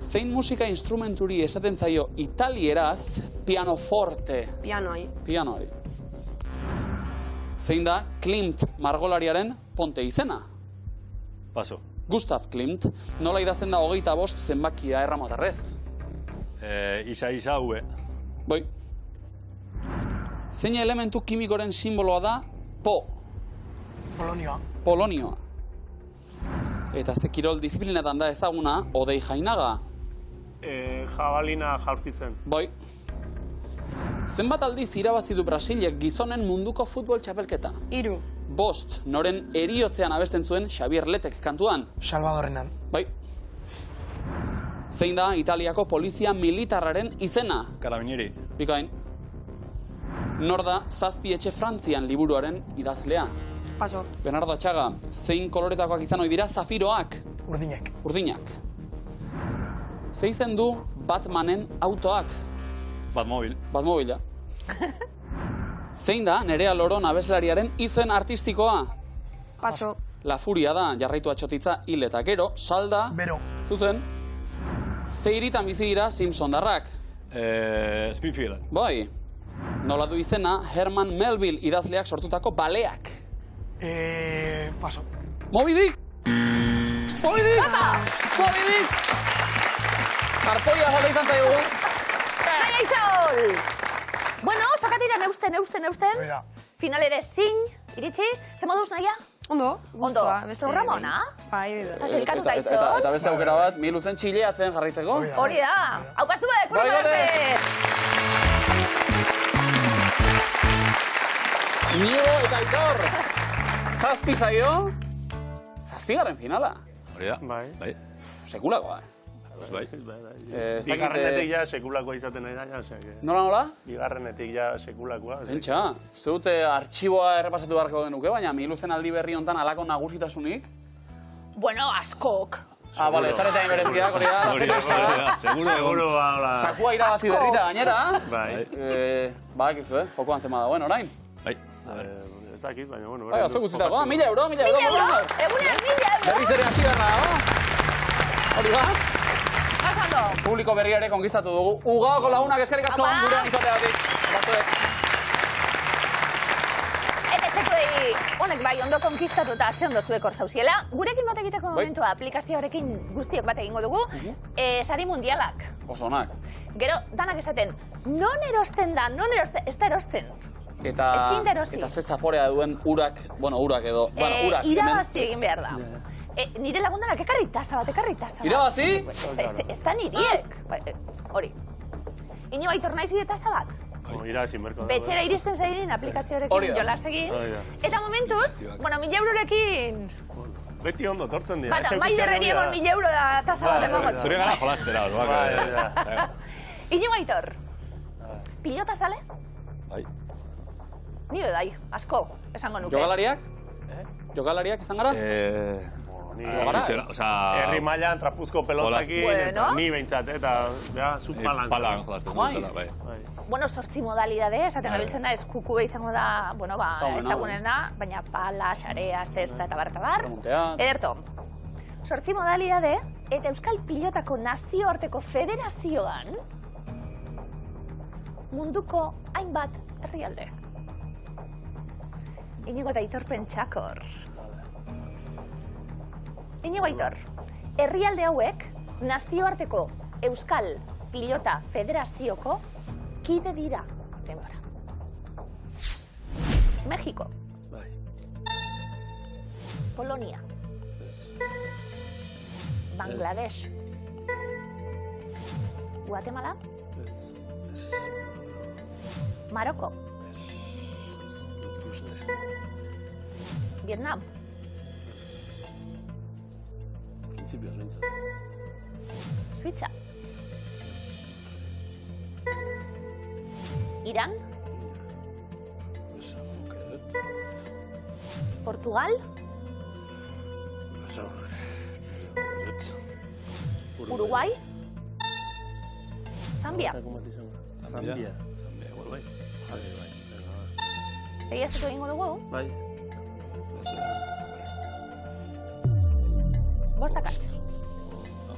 Zein musika instrumenturi esaten zaio italieraz pianoforte? Pianoari. Zein da Klimt margolariaren ponte izena? Paso. Gustav Klimt. Nola idazten da 25 zenbakia erramotarrez? Isa V. Bai. Zein elementu kimikoren simboloa da Po? Polonioa. Eta ze kirol disiplinatan da ezaguna Odei Jainaga? Jabalina jaurtitzen. Bai. Zenbat aldiz irabazi du Brasilek gizonen munduko futbol txapelketa? 3. 5. Noren eriotzean abesten zuen Xabier Letek kantuan? Salvadorrenan. Bai. Zein da Italiako polizia militarraren izena? Carabinieri. Bikain. Nor da Zazpi etxe Frantzian liburuaren idazlea? Paso. Bernardo Atxaga. Zein koloretakoak izan ohi dira zafiroak? Urdinak. Zeizen du Batmanen autoak? Batmobila. Zein da Nerea Loron abeslariaren izen artistikoa? Paso. La Furia da, jarraitu atxotitza hil eta gero, salda... Bero. Zuzen. Ze hiritan bizi dira Simpsondarrak? Springfield. Bai. Nola du izena Herman Melville idazleak sortutako baleak? Paso. Moby Dick! Arpoia jole izan zaigu. Bueno, sakatira neusten. Finalere zin, iritsi, ze moduz naia? Ondo. Programa ona? Bai. Paselikatuta itzo. Eta beste aukera bat, miluzen txileatzen jarraitzeko. Hori da. Aukazu bat, kurri Inigo eta Aitor. Zazpi saio. Zazpigarren finala. Hori da. Bai. Sekulakoa. Bai. Bigarrenetik ja sekulakoa izaten nahi da, ja. Nola? Bigarrenetik ja sekulakoa. Entxa, uste dute artxiboa errepasatu beharko genuke, baina miluzen aldi berri hontan alako nagusitasunik? Bueno, askok. Bale, zareta inberentziak, hori da, Seguro, Zakua irabazi berrita gainera. Bai. Bakizu, fokoan zema dagoen, orain? Bai. Ez dakit, baina, bueno. Bai, azte guztitako, 1.000 euro. Egunean 1.000 euro. Berriz ere hasi berra, hori da? Publiko berria ere konkistatu dugu. Ugaoko lagunak eskerrik asko gurean izateagatik. Eta txekuei, honek bai ondo konkistatuta ze ondo zuek hor zauziela. Gurekin bat egiteko momentua aplikazioarekin guztiok bat egingo dugu. Sari mundialak. Oso onak. Gero, danak esaten, non erosten da, ez da erosten. Ezin da erosi. Eta ze zaporea duen urak, urak edo, urak. Irabazi egin behar da. Nire lagundanak ekarri tasa bat. Irabazi? Ez da niriek. Hori. Ino Aitor nahi zuide tasa bat? Irabazi merko. Betxera iristen zainin aplikazioarekin jolas egin. Eta momentuz, 1.000 eurorekin. Beti ondo, tortzen dira. Bata, Maiderreri egon 1.000 euro da tasa bat emango. Zure gara jolastera. Ino Aitor, pilota sale? Bai. Nio bai, asko, esango nuke. Jogalariak? Jogalariak izan gara? Herri mailan trapuzko pelotakin, eta ni behintzat, eta zut palan. Palan jolazten dutela, bai. Bueno, 8 modalidade, esaten gabiltzen da, eskukue izango da, ezagunen da, baina pala, xarea, zesta eta bar. Ederto, 8 modalidade, eta Euskal Pilotako nazioarteko federazioan munduko hainbat herrialde. Inigo eta Aitor pentsakor. Inigo Aitor, herrialde hauek nazioarteko Euskal Pilota Federazioko kide dira. Denbora. Mexiko. Polonia. Bangladesh. Guatemala. Maroko. Vietnam. Suiza. Irán. Portugal. Uruguay. Zambia. Zambia. Egiazteko egingo dugu? Bai. Bostakatx.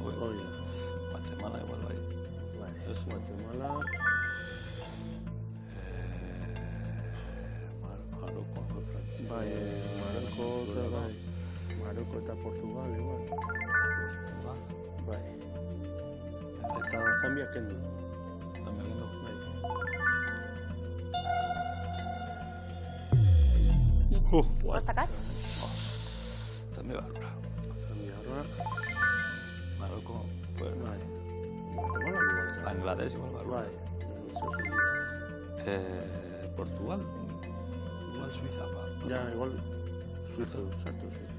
Guatemala igual bai. Ez Guatemala. Maroko, Frantzia. Bai, Maroko eta Portugal igual. Bai. Eta Zambia kendu. Bai. Bostakatx. Zambia barra. Maroko. Bai. Guatemala igual. Bangladesh igual barra. Bai. Portugal. Igual Suiza. Ja, igual Suiza, sartu Suiza.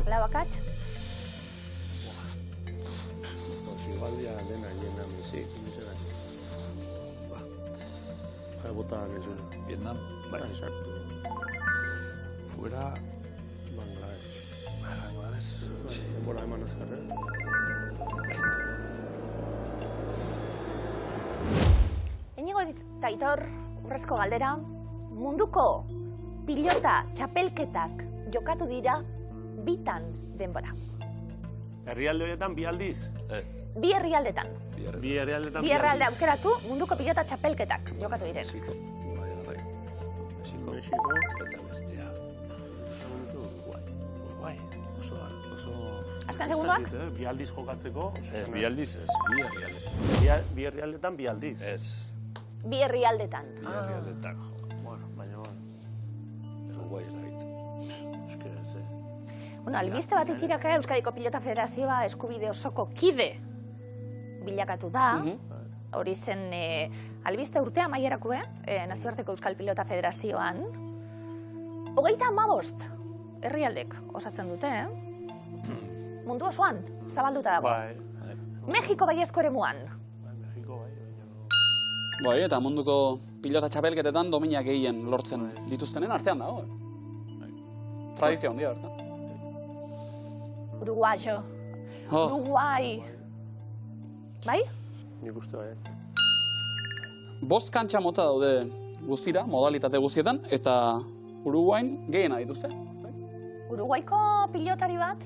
Labakatx. Igual ya dena llena Messi. Bota gezuna. Vietnam. Bai, sartu. Fuera. Bangladesh. Denbora eman azkarre. Inigo eta Aitor, urrezko galdera, munduko pilota txapelketak jokatu dira bitan denbora. Herrialde horietan bi aldiz? Bi herrialdetan. Bi herrialdetan Bi herrialde aukeratu munduko pilota txapelketak jokatu diren. Mexiko. Eta bestia. Uruguay. Oso... Azken segundoak? Bi aldiz jokatzeko. Ez, bi aldiz ez, bi herrialde. Bi herrialdetan bi aldiz? Ez. Bi herrialdetan. Bi herrialdetan. Bueno, baina... Uruguay ez da. Bueno, albiste bat itxiraka Euskadiko Pilota Federazioa eskubide osoko kide bilakatu da. Hori zen albiste urtea maierakue, Nazioarteko Euskal Pilota Federazioan. 35 herrialdek osatzen dute, mundu osoan zabalduta dago. Mexiko baiezko eremuan. Bai, eta munduko pilota txapelketetan domina gehien lortzen dituztenen artean dago. Tradizio handia bertan. Uruguayo. Uruguay. Bai? Nik uste bai. 5 kantxa mota daude guztira, modalitate guztietan, eta Uruguain gehiena dituzte. Uruguaiko pilotari bat?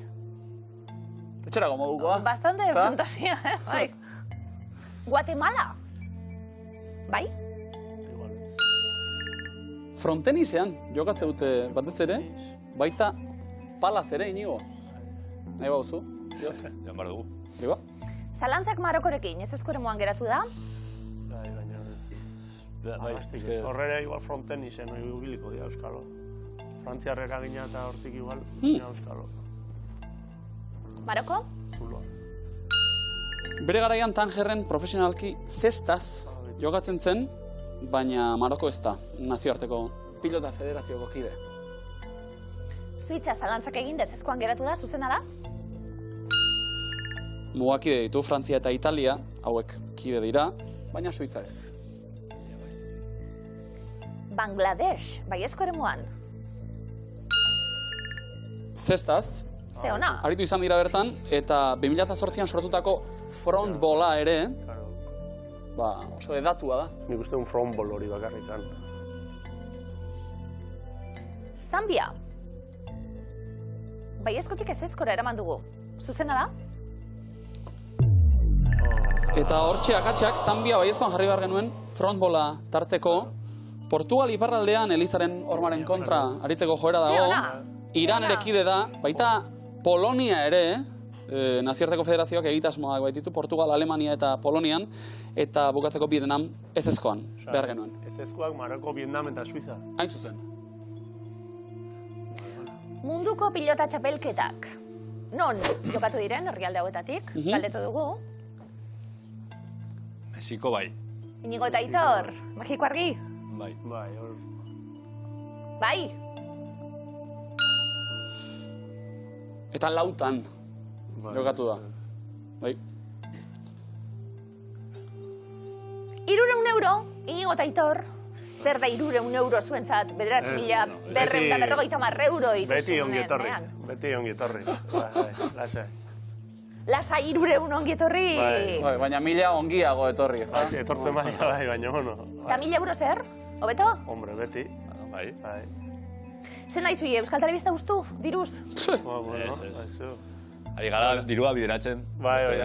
Etxerako modukoa. Bastante fantasia, bai. Guatemala? Bai? Frontenisean jokatze dute batez ere, baita palaz ere inigo. Nahi bauzu? Jan bar dugu. Iba? Zalantzak Marokorekin, ez ezko eremuan geratu da? Horrera igual frontenisen ibiliko dira euskalo. Frantziarrera gina eta hortik igual gina euskalo. Maroko? Zuloa. Bere garaian Tangerren profesionalki zestaz jokatzen zen, baina Maroko ez da, nazioarteko pilota federazioko kide. Suitza zalantzak egin dezezkoan geratu da, zuzena da? Mugakide ditu Frantzia eta Italia, hauek kide dira, baina Suitza ez. Bangladesh, baiezko eremuan. Zestaz, Ze ona? aritu izan dira bertan, eta 2008an sortutako frontbola ere, oso edatua da. Nik uste un frontbol hori bakarrikan. Zambia. Baiezkotik ez ezkora eraman dugu. Zuzena da? Eta hortxe akatsak, Zambia baiezkoan jarri behar genuen frontbola tarteko, Portugal iparraldean Elizaren hormaren kontra aritzeko joera dago, Iran ere kide da, baita Polonia ere, nazioarteko federazioak egitasmoak baititu Portugal, Alemania eta Polonian, eta bukatzeko Vietnam ezezkoan, behar genuen. Ezezkoak Maroko, Vietnam eta Suiza. Hain zuzen. Munduko pilota txapelketak. Non jokatu diren, herrialde hauetatik, galdetu dugu. Mexiko bai. Inigo eta Aitor, Mexiko argi? Bai. Bai. Eta lautan jokatu da. Bai. 300 euro, Inigo eta Aitor. Zer da 300 euro zuentzat, 9.950 euro dituzunean. Beti ongi etorri. Lasai. Lasai 300 ongi etorri. Baina 1000 ongiago etorri, ez da? Etortzen bai, baina bueno. Eta 1000 euro zer? Hobeto? Hombre, beti. Bai. Zer nahi zui, Euskal Telebista ustu, diruz? Ari gara dirua bideratzen. Bai.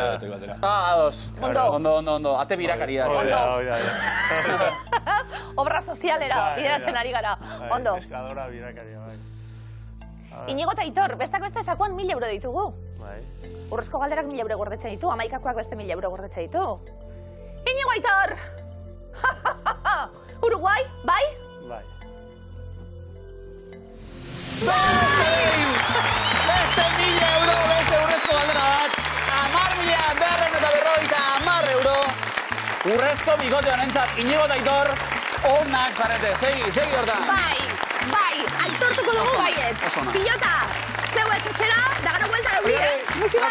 Ados. Ondo. Ate birakaria. Obra sozialera bideratzen ari gara. Ondo. Eskadora birakaria, bai. Inigo eta Aitor, bestak beste zakoan 1000 euro ditugu. Bai. Urrezko galderak 1000 euro gordetzen ditu, amaikakoak beste 1000 euro gordetzen ditu. Inigo Aitor! Uruguai, bai? Bai. Beste 1000 euro, beste urrezko galdera bat. 10.250 euro. Urrezko bigote honentzat, Inigo eta Aitor, onak zarete. Segi hortan. Bai, aitortuko dugu baiet. Pilota, zeuek etxera, da gano buelta euri, musika.